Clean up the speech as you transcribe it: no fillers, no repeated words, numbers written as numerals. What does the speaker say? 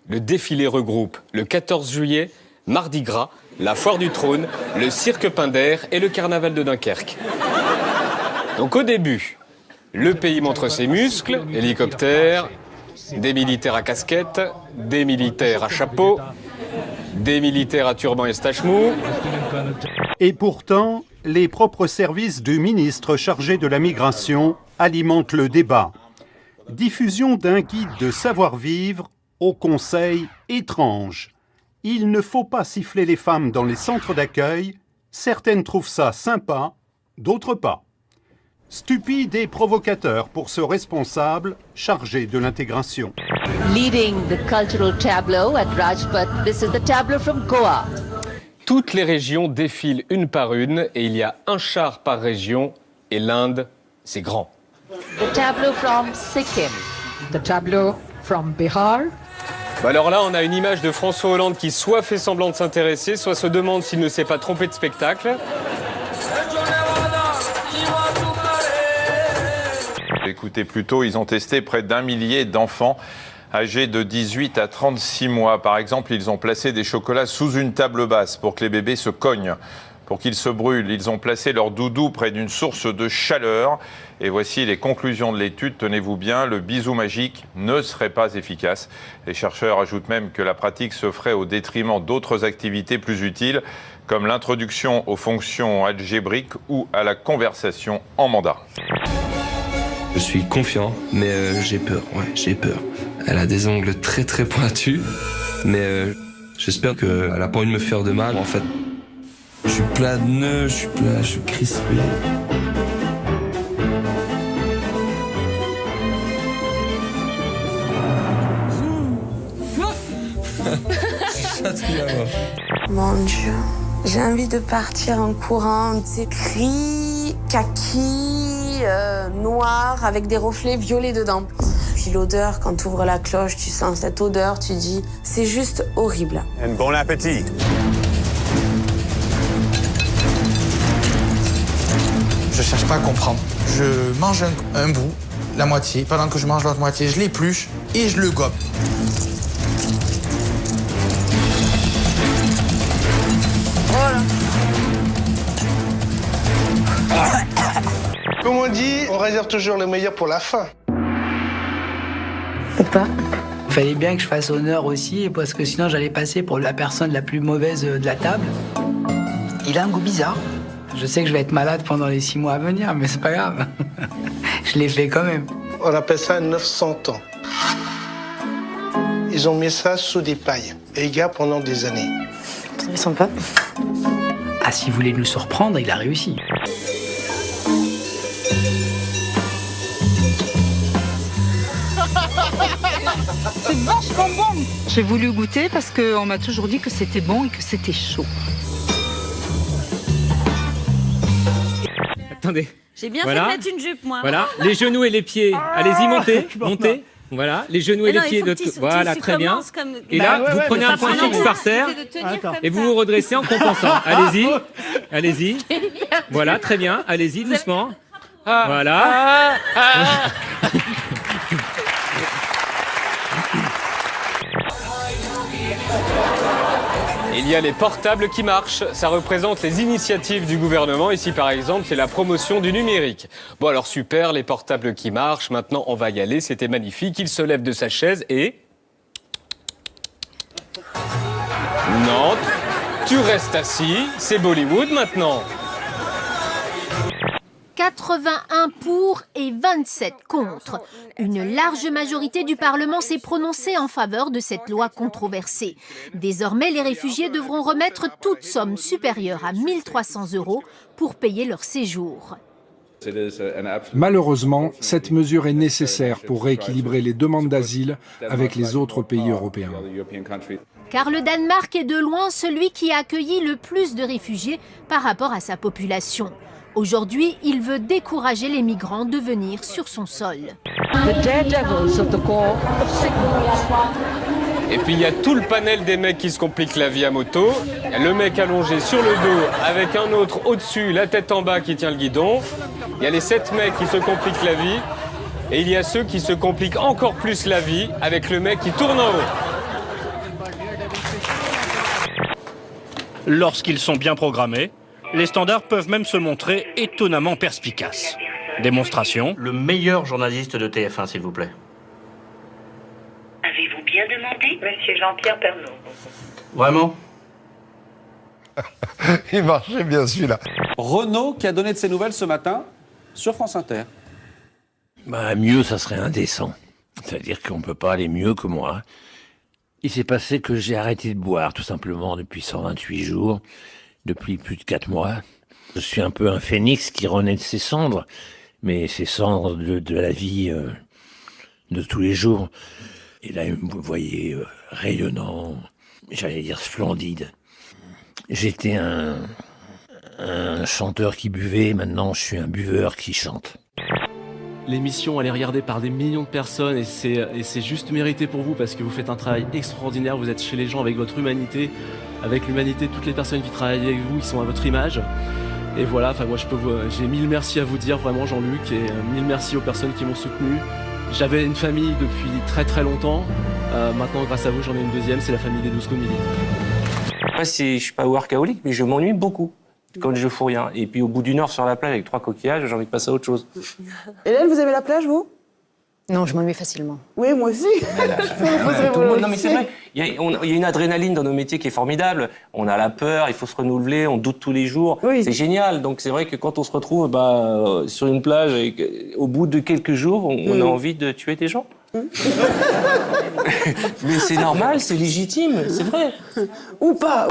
Le défilé regroupe le 14 juillet, Mardi Gras, la Foire du Trône, le Cirque Pinder et le Carnaval de Dunkerque. Donc au début, le pays montre ses muscles, hélicoptères, des militaires à casquette, des militaires à chapeau, des militaires à turban et stache mou. Et pourtant, les propres services du ministre chargé de la migration alimentent le débat. Diffusion d'un guide de savoir-vivre au conseil étrange. Il ne faut pas siffler les femmes dans les centres d'accueil. Certaines trouvent ça sympa, d'autres pas. Stupide et provocateur pour ce responsable chargé de l'intégration. Leading the cultural tableau at Rajpath, this is the tableau from Goa. Toutes les régions défilent une par une et il y a un char par région et l'Inde, c'est grand. The tableau from Sikkim. The tableau from Bihar. Alors là, on a une image de François Hollande qui soit fait semblant de s'intéresser, soit se demande s'il ne s'est pas trompé de spectacle. Écoutez, plus tôt, ils ont testé près d'1 millier d'enfants âgés de 18 à 36 mois. Par exemple, ils ont placé des chocolats sous une table basse pour que les bébés se cognent, pour qu'ils se brûlent. Ils ont placé leur doudou près d'une source de chaleur. Et voici les conclusions de l'étude. Tenez-vous bien, le bisou magique ne serait pas efficace. Les chercheurs ajoutent même que la pratique se ferait au détriment d'autres activités plus utiles, comme l'introduction aux fonctions algébriques ou à la conversation en mandarin. Je suis confiant, mais j'ai peur, j'ai peur. Elle a des ongles très très pointus, mais j'espère qu'elle n'a pas envie de me faire de mal. En fait, je suis plein de nœuds, je suis crispé. Mon Dieu, j'ai envie de partir en courant. C'est gris, kaki, noir, avec des reflets violets dedans. Puis l'odeur, quand tu ouvres la cloche, tu sens cette odeur, tu dis, c'est juste horrible. Un bon appétit. Je cherche pas à comprendre. Je mange un bout, la moitié. Pendant que je mange l'autre moitié, je l'épluche et je le gobe. Comme on dit, on réserve toujours le meilleur pour la fin. Ou pas. Fallait bien que je fasse honneur aussi, parce que sinon j'allais passer pour la personne la plus mauvaise de la table. Il a un goût bizarre. Je sais que je vais être malade pendant les 6 mois à venir, mais c'est pas grave. Je l'ai fait quand même. On appelle ça 900 ans. Ils ont mis ça sous des pailles. Et il garde pendant des années. Très sympa. Ah, s'il voulait nous surprendre, il a réussi. C'est vachement bon. J'ai voulu goûter parce qu'on m'a toujours dit que c'était bon et que c'était chaud. Attendez. J'ai bien Voilà. fait de mettre une jupe, moi. Voilà, les genoux et les pieds. Allez-y, montez, montez. Voilà, les genoux et les pieds. Voilà, très bien. Et là, vous prenez un point fixe par terre et vous vous redressez en compensant. Allez-y, allez-y. Voilà, très bien. Allez-y, doucement. Voilà. Il y a les portables qui marchent, ça représente les initiatives du gouvernement. Ici par exemple, c'est la promotion du numérique. Bon alors super, les portables qui marchent, maintenant on va y aller, c'était magnifique. Il se lève de sa chaise et... Non, tu restes assis, c'est Bollywood maintenant. 81 pour et 27 contre. Une large majorité du Parlement s'est prononcée en faveur de cette loi controversée. Désormais, les réfugiés devront remettre toute somme supérieure à 1 300 € pour payer leur séjour. Malheureusement, cette mesure est nécessaire pour rééquilibrer les demandes d'asile avec les autres pays européens. Car le Danemark est de loin celui qui a accueilli le plus de réfugiés par rapport à sa population. Aujourd'hui, il veut décourager les migrants de venir sur son sol. Et puis il y a tout le panel des mecs qui se compliquent la vie à moto. Il y a le mec allongé sur le dos avec un autre au-dessus, la tête en bas qui tient le guidon. Il y a les 7 mecs qui se compliquent la vie. Et il y a ceux qui se compliquent encore plus la vie avec le mec qui tourne en haut. Lorsqu'ils sont bien programmés, les standards peuvent même se montrer étonnamment perspicaces. Démonstration. Le meilleur journaliste de TF1, s'il vous plaît. Avez-vous bien demandé, Monsieur Jean-Pierre Pernaut? Vraiment? Il marchait bien celui-là. Renaud qui a donné de ses nouvelles ce matin sur France Inter. Bah, mieux, ça serait indécent. C'est-à-dire qu'on ne peut pas aller mieux que moi. Il s'est passé que j'ai arrêté de boire, tout simplement, depuis 128 jours, depuis plus de 4 mois. Je suis un peu un phénix qui renaît de ses cendres, mais ces cendres de la vie de tous les jours. Et là, vous me voyez rayonnant, j'allais dire splendide. J'étais un chanteur qui buvait, maintenant je suis un buveur qui chante. L'émission, elle est regardée par des millions de personnes et c'est juste mérité pour vous parce que vous faites un travail extraordinaire. Vous êtes chez les gens avec votre humanité, avec l'humanité de toutes les personnes qui travaillent avec vous, ils sont à votre image. Et voilà, enfin moi j'ai 1000 merci à vous dire vraiment Jean-Luc et 1000 merci aux personnes qui m'ont soutenu. J'avais une famille depuis très très longtemps. Maintenant grâce à vous j'en ai une deuxième, c'est la famille des 12 comédies. Moi, je suis pas workaholic, mais je m'ennuie beaucoup quand je fous rien. Et puis au bout d'une heure sur la plage avec 3 coquillages, j'ai envie de passer à autre chose. Hélène, vous aimez la plage, vous? Non, je m'ennuie facilement. Oui, moi aussi. Tout le monde, non mais c'est vrai, il y a une adrénaline dans nos métiers qui est formidable. On a la peur, il faut se renouveler, on doute tous les jours. Oui. C'est génial. Donc c'est vrai que quand on se retrouve sur une plage, au bout de quelques jours, on a envie de tuer des gens. Mais c'est normal, c'est légitime, c'est vrai. Ou pas.